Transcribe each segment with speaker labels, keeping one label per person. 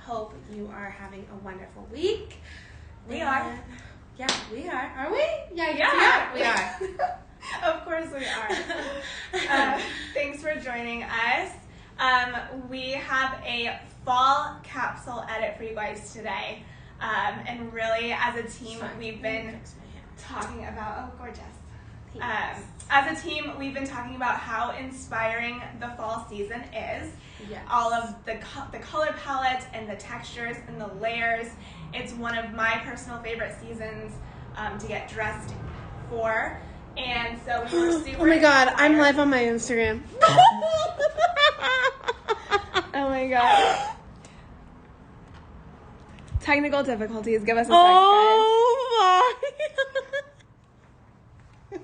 Speaker 1: hope you are having a wonderful week.
Speaker 2: We are.
Speaker 1: Yeah, we are. Are we?
Speaker 2: Yeah.
Speaker 1: We are.
Speaker 2: Of course we are. Thanks for joining us. We have a fall capsule edit for you guys today. And really, as a team, we've been talking about, oh, gorgeous. As a team, we've been talking about how inspiring the fall season is.
Speaker 1: Yes.
Speaker 2: All of the color palette and the textures and the layers. It's one of my personal favorite seasons to get dressed for. And so we were super
Speaker 1: Oh my god,
Speaker 2: inspired.
Speaker 1: I'm live on my Instagram.
Speaker 2: Oh my god. Technical difficulties. Give us a
Speaker 1: Oh my.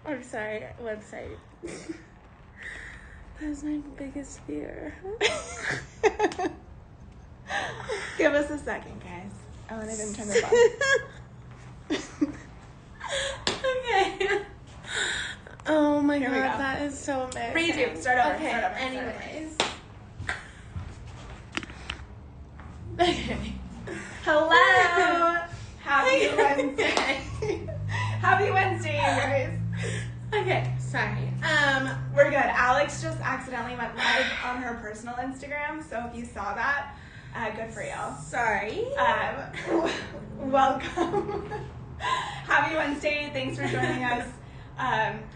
Speaker 1: I'm sorry, website. That's my biggest fear.
Speaker 2: Give us a second, guys. Oh, and I didn't turn this on.
Speaker 1: Okay. Oh my
Speaker 2: Here we
Speaker 1: god,
Speaker 2: go.
Speaker 1: that is so embarrassing.
Speaker 2: Redo. Start over.
Speaker 1: Okay,
Speaker 2: Start over.
Speaker 1: anyways.
Speaker 2: Okay. Hello. Happy Wednesday. Happy Wednesday, you guys.
Speaker 1: Okay, sorry.
Speaker 2: We're good. Alex just accidentally went live on her personal Instagram, so if you saw that, good for you.
Speaker 1: Sorry.
Speaker 2: Welcome. Happy Wednesday. Thanks for joining us.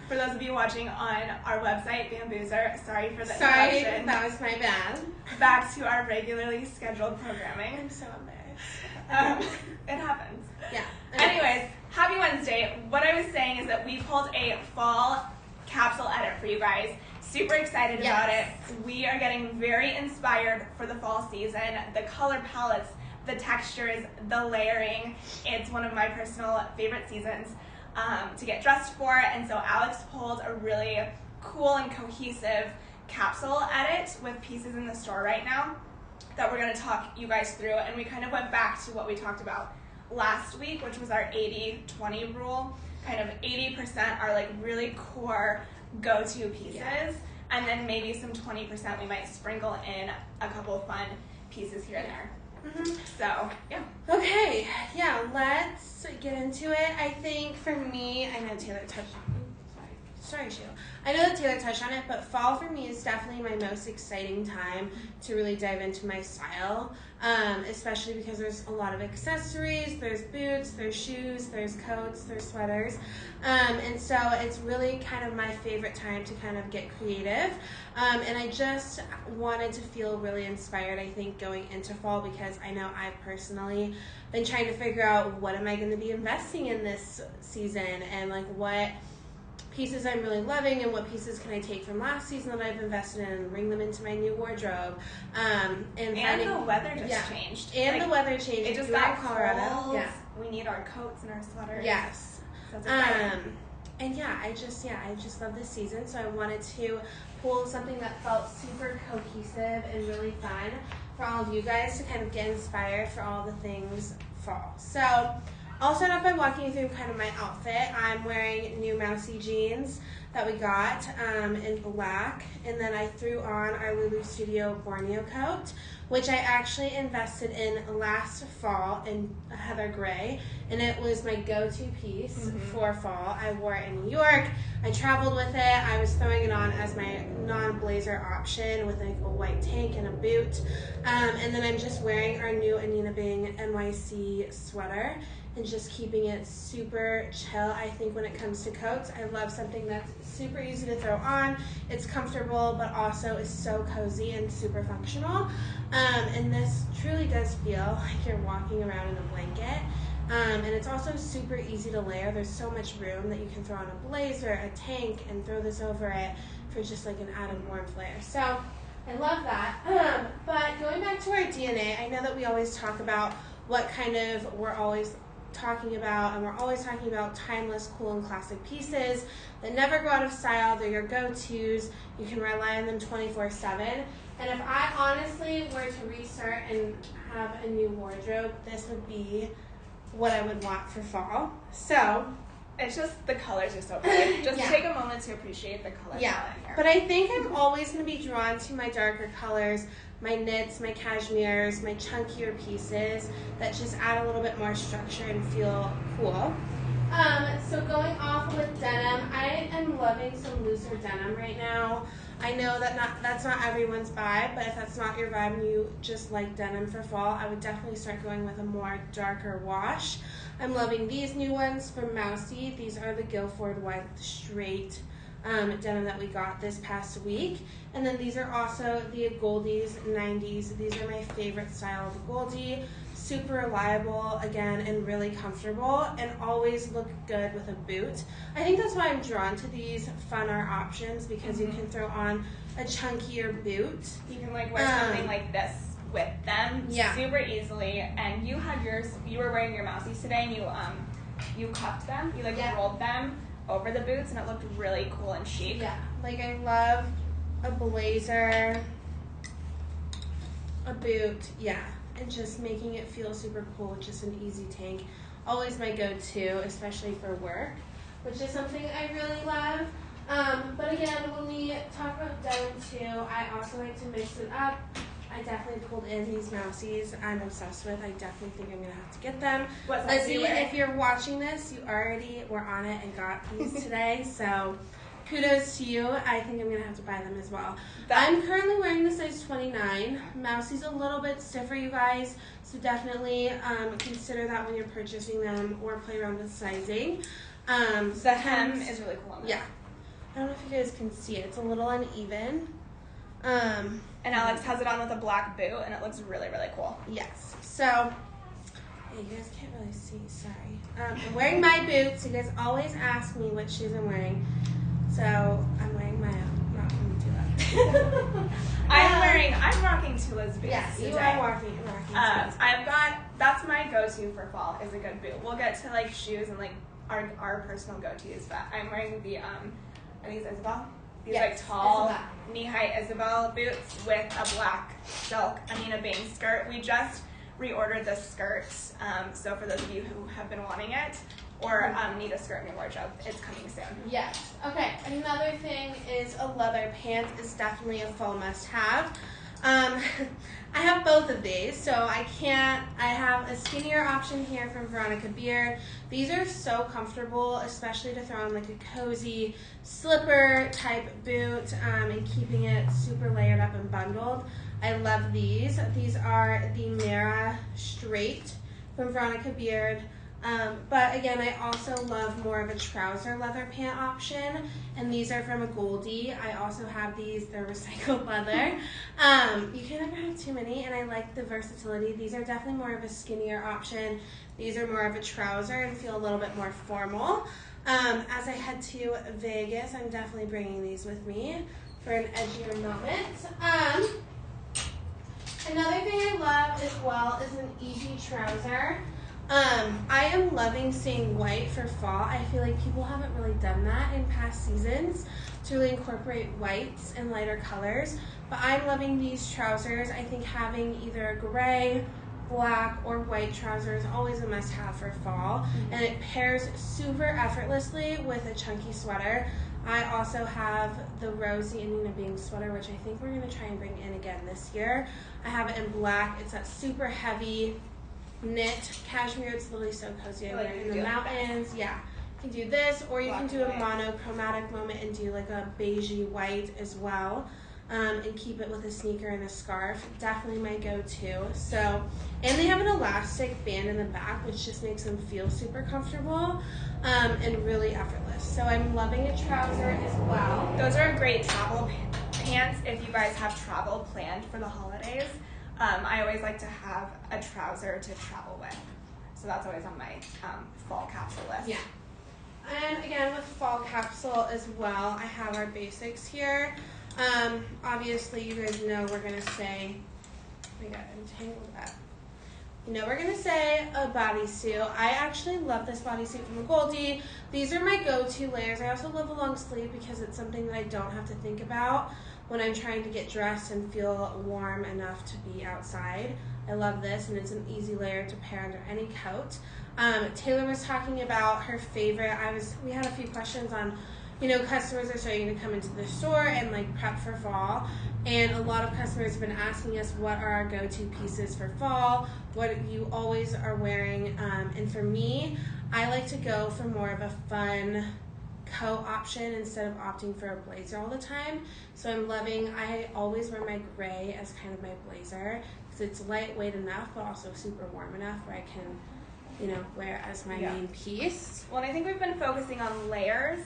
Speaker 2: For those of you watching on our website, Bamboozer, sorry for the interruption.
Speaker 1: That was my bad.
Speaker 2: Back to our regularly scheduled programming.
Speaker 1: I'm so embarrassed.
Speaker 2: It happens.
Speaker 1: Yeah.
Speaker 2: Anyways, happy Wednesday. What I was saying is that we pulled a fall capsule edit for you guys. Super excited about it. We are getting very inspired for the fall season. The color palettes, the textures, the layering. It's one of my personal favorite seasons to get dressed for. And so Alex pulled a really cool and cohesive capsule edit with pieces in the store right now that we're going to talk you guys through. And we kind of went back to what we talked about last week, which was our 80-20 rule. Kind of 80% are like really core go-to pieces, and then maybe some 20% we might sprinkle in a couple fun pieces here and there.
Speaker 1: Mm-hmm.
Speaker 2: So, yeah.
Speaker 1: Okay, yeah, let's get into it. I think for me, I know Taylor touched on it. Sorry, Sheila. I know that Taylor touched on it, but fall for me is definitely my most exciting time to really dive into my style, especially because there's a lot of accessories, there's boots, there's shoes, there's coats, there's sweaters, and so it's really kind of my favorite time to kind of get creative, and I just wanted to feel really inspired, I think, going into fall, because I know I've personally been trying to figure out what am I going to be investing in this season, and like what pieces I'm really loving and what pieces can I take from last season that I've invested in and bring them into my new wardrobe. And
Speaker 2: the weather just changed.
Speaker 1: And the weather changed.
Speaker 2: It just got
Speaker 1: Colorado.
Speaker 2: cold.
Speaker 1: Yeah.
Speaker 2: We need our coats and our sweaters.
Speaker 1: Yes.
Speaker 2: So it's exciting.
Speaker 1: And I just love this season, so I wanted to pull something that felt super cohesive and really fun for all of you guys to kind of get inspired for all the things fall. So I'll start off by walking you through kind of my outfit. I'm wearing new Mousy jeans that we got in black, and then I threw on our Lulu Studio Borneo coat, which I actually invested in last fall in heather gray, and it was my go-to piece for fall. I wore it in New York. I traveled with it. I was throwing it on as my non-blazer option with like a white tank and a boot, and then I'm just wearing our new Anina Bing NYC sweater and just keeping it super chill. I think when it comes to coats, I love something that's super easy to throw on. It's comfortable, but also is so cozy and super functional. And this truly does feel like you're walking around in a blanket. And it's also super easy to layer. There's so much room that you can throw on a blazer, a tank, and throw this over it for just like an added warmth layer. So I love that. But going back to our DNA, I know that we always talk about what kind of we're always talking about, and we're always talking about timeless, cool, and classic pieces that never go out of style. They're your go-tos. You can rely on them 24/7. And if I honestly were to restart and have a new wardrobe, this would be what I would want for fall. So
Speaker 2: it's just the colors are so pretty. Just take a moment to appreciate the color palette here.
Speaker 1: But I think I'm always going to be drawn to my darker colors, my knits, my cashmeres, my chunkier pieces that just add a little bit more structure and feel cool. So going off with denim, I am loving some looser denim right now. I know that that's not everyone's vibe, but if that's not your vibe and you just like denim for fall, I would definitely start going with a more darker wash. I'm loving these new ones from Mousy. These are the Guilford White Straight denim that we got this past week. And then these are also the Goldies 90s. These are my favorite style of Goldie. Super reliable, again, and really comfortable, and always look good with a boot. I think that's why I'm drawn to these funner options, because you can throw on a chunkier boot.
Speaker 2: You can like wear something like this with them super easily. And you had yours, you were wearing your Mousies today, and you cuffed them, you like rolled them over the boots, and it looked really cool and chic.
Speaker 1: Yeah, like I love a blazer, a boot, and just making it feel super cool with just an easy tank. Always my go-to, especially for work, which is something I really love. But again, when we talk about denim too, I also like to mix it up. I definitely pulled in these Mousies I'm obsessed with. I definitely think I'm going to have to get them. Lizzie, if you're watching this, you already were on it and got these today, so kudos to you. I think I'm going to have to buy them as well. I'm currently wearing the size 29. Mousie's a little bit stiffer, you guys, so definitely consider that when you're purchasing them, or play around with sizing.
Speaker 2: The hem is really cool on this.
Speaker 1: Yeah. I don't know if you guys can see it. It's a little uneven.
Speaker 2: And Alex has it on with a black boot, and it looks really, really cool.
Speaker 1: Yes. So, yeah, you guys can't really see. Sorry. I'm wearing my boots. You guys always ask me what shoes I'm wearing. So, I'm wearing my own. Not from Tula.
Speaker 2: I'm rocking Tula's boots.
Speaker 1: Yeah, you
Speaker 2: today.
Speaker 1: are rocking Tula's.
Speaker 2: That's my go-to for fall, is a good boot. We'll get to like shoes and like our personal go-tos, but I'm wearing the are these Isabel? These like tall knee-high Isabel boots with a black silk Amina Bing skirt. We just reordered this skirt, so for those of you who have been wanting it or need a skirt in your wardrobe, it's coming soon.
Speaker 1: Yes. Okay. Another thing is a leather pant is definitely a fall must-have. I have both of these, so I have a skinnier option here from Veronica Beard. These are so comfortable, especially to throw on like a cozy slipper type boot, and keeping it super layered up and bundled. I love these. These are the Mara Straight from Veronica Beard. But again, I also love more of a trouser leather pant option, and these are from a Goldie. I also have these, they're recycled leather. You can never have too many, and I like the versatility. These are definitely more of a skinnier option. These are more of a trouser and feel a little bit more formal. As I head to Vegas, I'm definitely bringing these with me for an edgier moment. Another thing I love as well is an easy trouser. I am loving seeing white for fall. I feel like people haven't really done that in past seasons to really incorporate whites and lighter colors. But I'm loving these trousers. I think having either a gray, black, or white trouser is always a must-have for fall. And it pairs super effortlessly with a chunky sweater. I also have the Rosie and Nina Bing sweater, which I think we're going to try and bring in again this year. I have it in black. It's that super heavy knit cashmere. It's literally so cozy. I wear it in the mountains. Yeah, you can do this, or you can do a monochromatic moment and do like a beigey white as well, and keep it with a sneaker and a scarf. Definitely my go-to. So, and they have an elastic band in the back, which just makes them feel super comfortable and really effortless. So I'm loving a trouser as well.
Speaker 2: Those are great travel pants if you guys have travel planned for the holidays. I always like to have a trouser to travel with. So that's always on my fall capsule list.
Speaker 1: Yeah. And again, with fall capsule as well, I have our basics here. Obviously, you guys know we're going to say, I got entangled up. You know we're going to say a bodysuit. I actually love this bodysuit from a Goldie. These are my go-to layers. I also love a long sleeve because it's something that I don't have to think about when I'm trying to get dressed and feel warm enough to be outside. I love this, and it's an easy layer to pair under any coat. Taylor was talking about her favorite. We had a few questions on customers are starting to come into the store and like prep for fall. And a lot of customers have been asking us what are our go-to pieces for fall, what you always are wearing. And for me, I like to go for more of a fun coat option instead of opting for a blazer all the time. So I always wear my gray as kind of my blazer because it's lightweight enough but also super warm enough where I can wear as my main piece.
Speaker 2: Well, and I think we've been focusing on layers.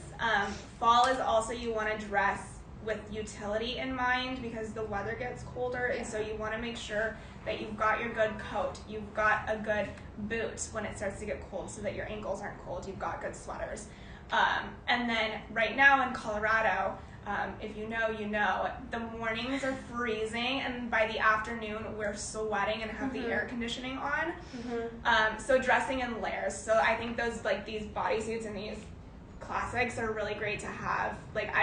Speaker 2: Fall is also, you want to dress with utility in mind because the weather gets colder, and so you want to make sure that you've got your good coat, you've got a good boot when it starts to get cold so that your ankles aren't cold, you've got good sweaters. And then right now in Colorado, if you know, the mornings are freezing, and by the afternoon we're sweating and have the air conditioning on. So dressing in layers. So I think these bodysuits and these classics are really great to have. Like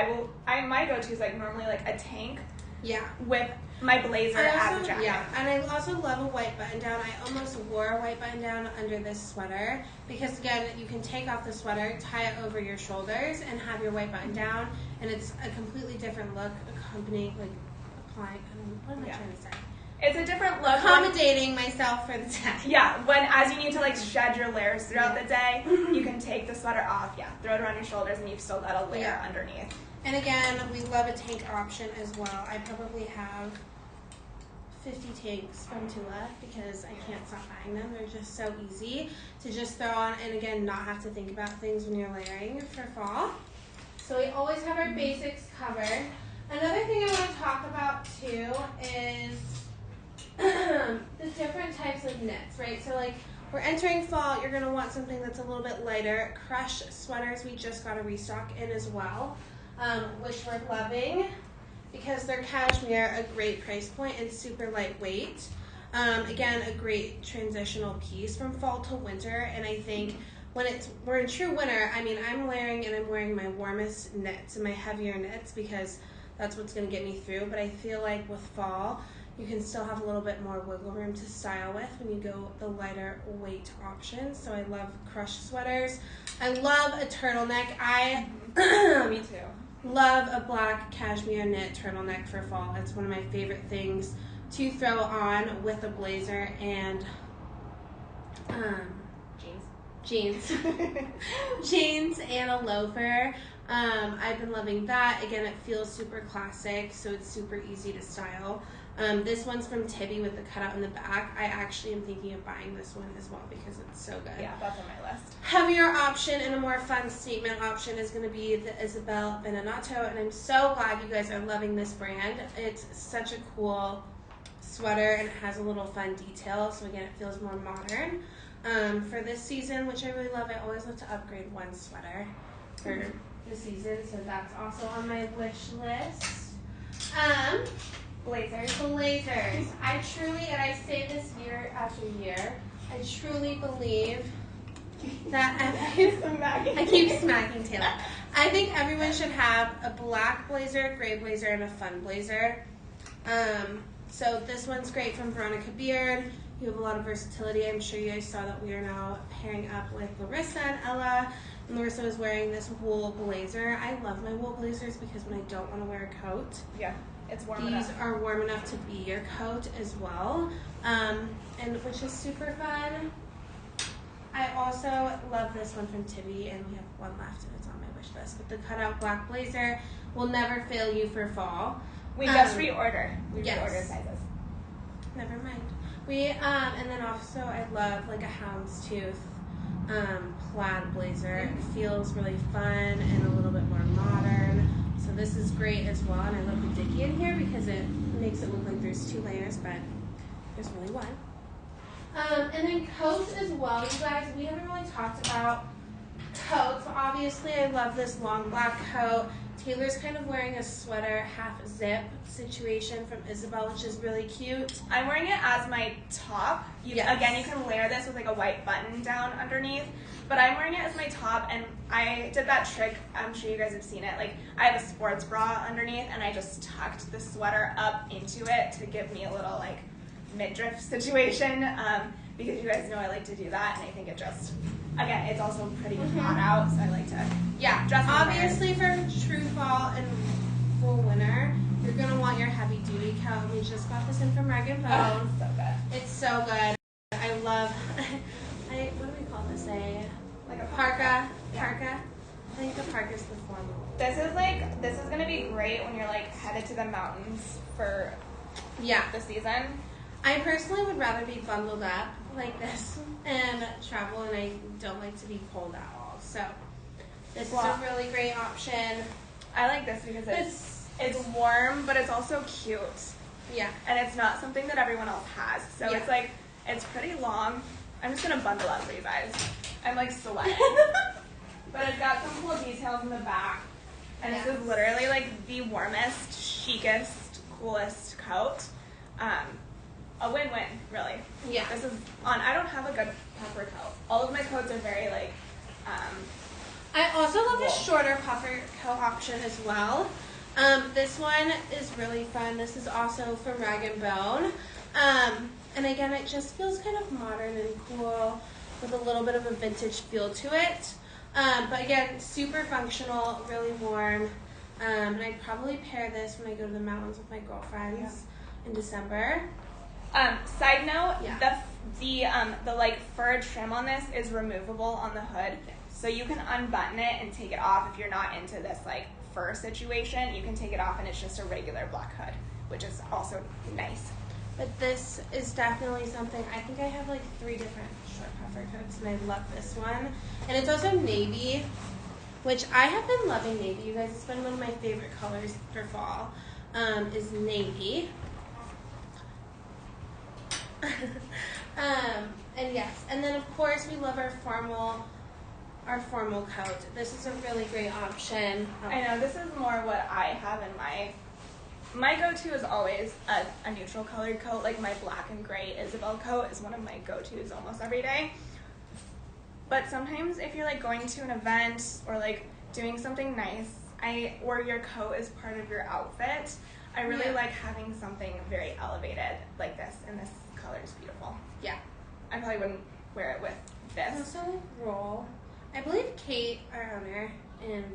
Speaker 2: my go-to is like normally like a tank. Yeah. With my blazer as a jacket.
Speaker 1: Yeah, and I also love a white button down. I almost wore a white button down under this sweater because again, you can take off the sweater, tie it over your shoulders, and have your white button down, and it's a completely different look, applying. What am I trying to say?
Speaker 2: It's a different look.
Speaker 1: Accommodating myself for the day.
Speaker 2: Yeah, as you need to like shed your layers throughout the day, you can take the sweater off, throw it around your shoulders, and you've still got a layer underneath.
Speaker 1: And again, we love a tank option as well. I probably have 50 tanks from Tula because I can't stop buying them. They're just so easy to just throw on and again, not have to think about things when you're layering for fall. So we always have our basics covered. Another thing I want to talk about too is the different types of knits, right? So like we're entering fall, you're going to want something that's a little bit lighter. Crush sweaters, we just got a restock in as well. Which we're loving because they're cashmere, a great price point, and super lightweight. Again, a great transitional piece from fall to winter, and I think when we're in true winter, I mean, I'm wearing my warmest knits and my heavier knits because that's what's going to get me through, but I feel like with fall, you can still have a little bit more wiggle room to style with when you go the lighter weight options. So I love crush sweaters. I love a turtleneck.
Speaker 2: Me too.
Speaker 1: Love a black cashmere knit turtleneck for fall. It's one of my favorite things to throw on with a blazer and jeans jeans and a loafer. I've been loving that. Again, it feels super classic, so it's super easy to style. This one's from Tibby with the cutout in the back. I actually am thinking of buying this one as well because it's so good.
Speaker 2: Yeah, that's on my list.
Speaker 1: Heavier option and a more fun statement option is going to be the Isabel Beninato, and I'm so glad you guys are loving this brand. It's such a cool sweater and it has a little fun detail, so again, it feels more modern. For this season, which I really love, I always love to upgrade one sweater for the season, so that's also on my wish list. Blazers. I truly, and I say this year after year, I truly believe that I keep smacking Taylor. I think everyone should have a black blazer, gray blazer, and a fun blazer. So this one's great from Veronica Beard. You have a lot of versatility. I'm sure you guys saw that we are now pairing up with Larissa and Ella. And Larissa is wearing this wool blazer. I love my wool blazers because when I don't want to wear a coat,
Speaker 2: it's warm enough.
Speaker 1: These are warm enough to be your coat as well, and which is super fun. I also love this one from Tibby, and we have one left, and it's on my wish list. But the cutout black blazer will never fail you for fall.
Speaker 2: We just reordered. We
Speaker 1: yes.
Speaker 2: reordered sizes.
Speaker 1: Never mind. And then also I love like a houndstooth plaid blazer. It feels really fun and a little bit more modern. So this is great as well, and I love the dicky in here because it makes it look like there's 2 layers, but there's really one. And then coats as well, you guys. We haven't really talked about coats. Obviously, I love this long black coat. Taylor's kind of wearing a sweater half zip situation from Isabel, which is really cute.
Speaker 2: I'm wearing it as my top. Again, you can layer this with like a white button down underneath, but I'm wearing it as my top, and I did that trick. I'm sure you guys have seen it. Like, I have a sports bra underneath, and I just tucked the sweater up into it to give me a little like midriff situation, because you guys know I like to do that, and I think it just again, it's also pretty hot out, so I like to dress
Speaker 1: obviously for true fall and full winter, you're going to want your heavy duty coat. We just got this in from Rag & Bone.
Speaker 2: Oh, so good.
Speaker 1: It's so good. I love, what do we call this? Like a parka. Parka. I think the parka's the formal.
Speaker 2: This is going to be great when you're like headed to the mountains for the season.
Speaker 1: I personally would rather be bundled up like this and travel, and I don't like to be cold at all. So this is a really great option.
Speaker 2: I like this because it's warm, but it's also cute.
Speaker 1: Yeah.
Speaker 2: And it's not something that everyone else has. So it's like, it's pretty long. I'm just going to bundle up for you guys. I'm like sweating. But it's got some cool details in the back. And this is literally like the warmest, chicest, coolest coat. A win-win, really.
Speaker 1: Yeah.
Speaker 2: This is I don't have a good puffer coat. All of my coats are very like,
Speaker 1: I also love the shorter puffer coat option as well. This one is really fun. This is also from Rag & Bone. And again, it just feels kind of modern and cool with a little bit of a vintage feel to it. But again, super functional, really warm. And I'd probably pair this when I go to the mountains with my girlfriends in December.
Speaker 2: Side note, the like fur trim on this is removable on the hood. So you can unbutton it and take it off if you're not into this like fur situation. You can take it off and it's just a regular black hood, which is also nice.
Speaker 1: But this is definitely something, I think I have like 3 different short puffer coats and I love this one. And it's also navy, which I have been loving navy, you guys. It's been one of my favorite colors for fall, is navy. And yes, and then of course we love our formal coat. This is a really great option.
Speaker 2: I know, this is more what I have in my go-to is always a neutral colored coat. Like my black and gray Isabel coat is one of my go-tos almost every day. But sometimes if you're like going to an event or like doing something nice, or your coat is part of your outfit, I really like having something very elevated like this, and this color is beautiful.
Speaker 1: Yeah.
Speaker 2: I probably wouldn't wear it with this.
Speaker 1: Also roll. I believe Kate, our owner, and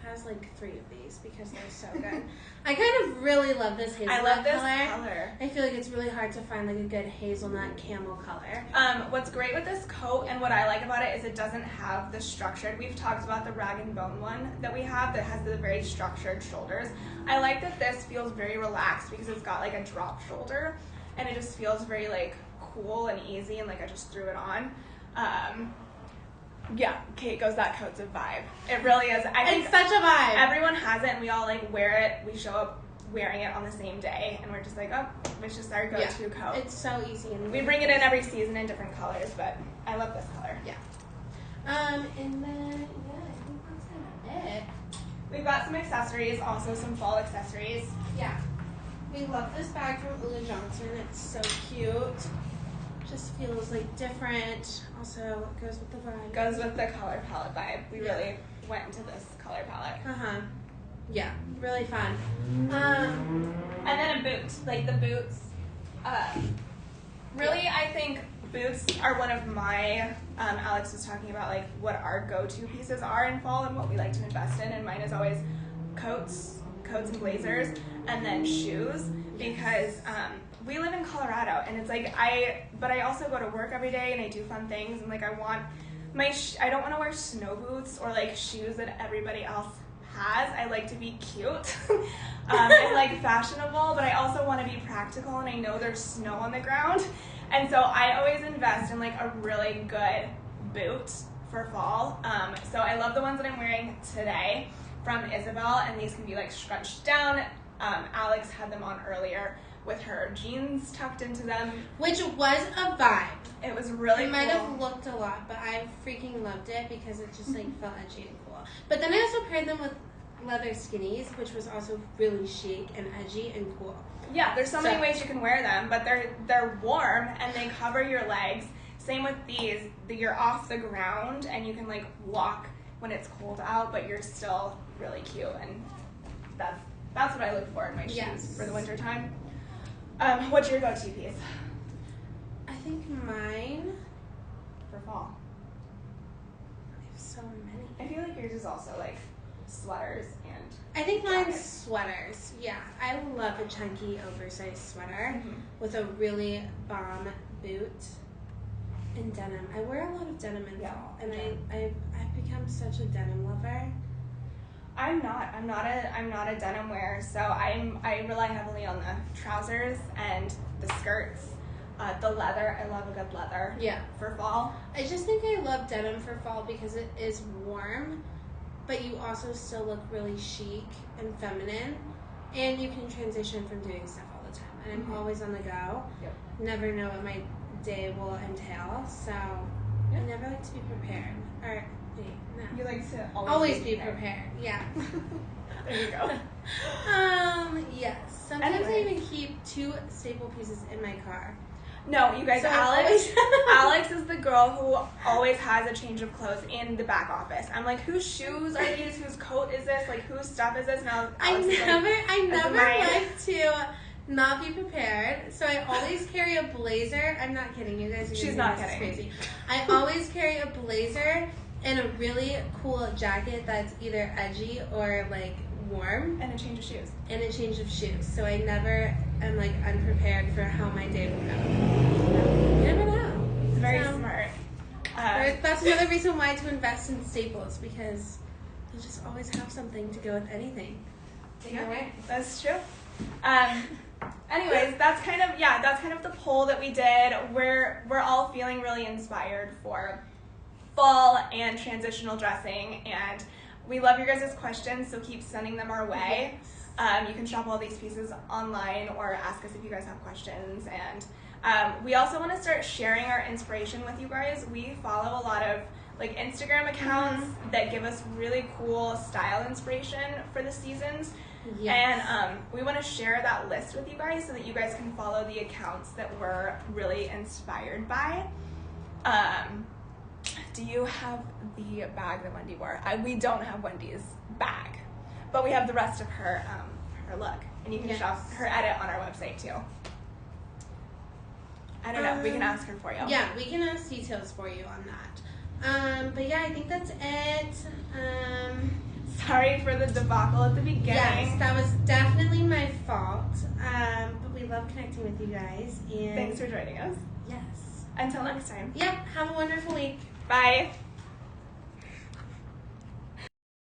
Speaker 1: has like 3 of these because they're so good. I kind of really love this hazelnut color.
Speaker 2: I love this color.
Speaker 1: I feel like it's really hard to find like a good hazelnut camel color.
Speaker 2: What's great with this coat and what I like about it is it doesn't have the structured. We've talked about the Rag & Bone one that we have that has the very structured shoulders. I like that this feels very relaxed because it's got like a drop shoulder and it just feels very like cool and easy and like I just threw it on. Yeah, Kate goes, that coat's a vibe. It really is. I think
Speaker 1: it's such a vibe.
Speaker 2: Everyone has it and we all like wear it. We show up wearing it on the same day and we're just like, oh, it's just our go-to coat.
Speaker 1: It's so easy. And
Speaker 2: we bring it in every season in different colors, but I love this color.
Speaker 1: Yeah. And then, I think that's kind of it.
Speaker 2: We've got some accessories, also some fall accessories.
Speaker 1: Yeah. We love this bag from Ula Johnson. It's so cute. Just feels like different. Also, it goes with the vibe.
Speaker 2: Goes with the color palette vibe. We really went into this color palette.
Speaker 1: Yeah, really fun.
Speaker 2: And then a boot. Like the boots. Really, I think boots are one of my, Alex was talking about like what our go-to pieces are in fall and what we like to invest in. And mine is always coats and blazers, and then shoes. Because we live in Colorado, and it's like but I also go to work every day, and I do fun things, and like I want I don't want to wear snow boots or like shoes that everybody else has. I like to be cute and like fashionable, but I also want to be practical, and I know there's snow on the ground, and so I always invest in like a really good boot for fall. So I love the ones that I'm wearing today from Isabel, and these can be like scrunched down. Alex had them on earlier with her jeans tucked into them. Which
Speaker 1: was a vibe.
Speaker 2: It was really cool.
Speaker 1: It might have looked a lot, but I freaking loved it because it just like felt edgy and cool. But then I also paired them with leather skinnies, which was also really chic and edgy and cool.
Speaker 2: Yeah, there's so many ways you can wear them, but they're warm and they cover your legs. Same with these. You're off the ground and you can like walk when it's cold out, but you're still really cute, and that's what I look for in my shoes for the winter time. What's your go-to piece?
Speaker 1: I think mine
Speaker 2: for fall.
Speaker 1: so many.
Speaker 2: I feel like yours is also like sweaters and
Speaker 1: I think mine's
Speaker 2: jackets.
Speaker 1: sweaters. Yeah, I love a chunky, oversized sweater with a really bomb boot and denim. I wear a lot of denim in fall, and I've become such a denim lover.
Speaker 2: I'm not a denim wearer, so I rely heavily on the trousers and the skirts. The leather, I love a good leather.
Speaker 1: Yeah.
Speaker 2: For fall.
Speaker 1: I just think I love denim for fall because it is warm, but you also still look really chic and feminine, and you can transition from doing stuff all the time. And I'm always on the go.
Speaker 2: Yep.
Speaker 1: Never know what my day will entail, so I never like to be prepared. Or wait, no.
Speaker 2: You like to
Speaker 1: Always be prepared. Yeah.
Speaker 2: There you go.
Speaker 1: Yes. Sometimes I even keep 2 staple pieces in my car.
Speaker 2: No, you guys,
Speaker 1: So
Speaker 2: Alex is the girl who always has a change of clothes in the back office. I'm like, whose shoes are these? Whose coat is this? Like, whose stuff is this? Now Alex
Speaker 1: I never like to not be prepared. So I always carry a blazer. I'm not kidding. You guys are
Speaker 2: She's not
Speaker 1: this is
Speaker 2: kidding.
Speaker 1: crazy. I always carry a blazer and a really cool jacket that's either edgy or like warm.
Speaker 2: And a change of shoes.
Speaker 1: And a change of shoes. So I never am like unprepared for how my day will go. You never know.
Speaker 2: It's very smart.
Speaker 1: That's another reason why to invest in staples, because you just always have something to go with anything.
Speaker 2: Yeah,
Speaker 1: Right?
Speaker 2: that's true. Anyways, that's kind of the poll that we did. We're all feeling really inspired for fall and transitional dressing, and we love your guys' questions, so keep sending them our way.
Speaker 1: Yes.
Speaker 2: You can shop all these pieces online or ask us if you guys have questions. And we also want to start sharing our inspiration with you guys. We follow a lot of like Instagram accounts that give us really cool style inspiration for the seasons.
Speaker 1: Yes.
Speaker 2: And we want to share that list with you guys so that you guys can follow the accounts that we're really inspired by. Do you have the bag that Wendy wore? We don't have Wendy's bag, but we have the rest of her look, and you can shop her edit on our website too. I don't know. We can ask her for you.
Speaker 1: Yeah, we can ask details for you on that. But yeah, I think that's it.
Speaker 2: Sorry for the debacle at the beginning.
Speaker 1: Yes, that was definitely my fault. But we love connecting with you guys. And
Speaker 2: Thanks for joining us.
Speaker 1: yes.
Speaker 2: Until next time.
Speaker 1: Yep. Have a wonderful week.
Speaker 2: Bye.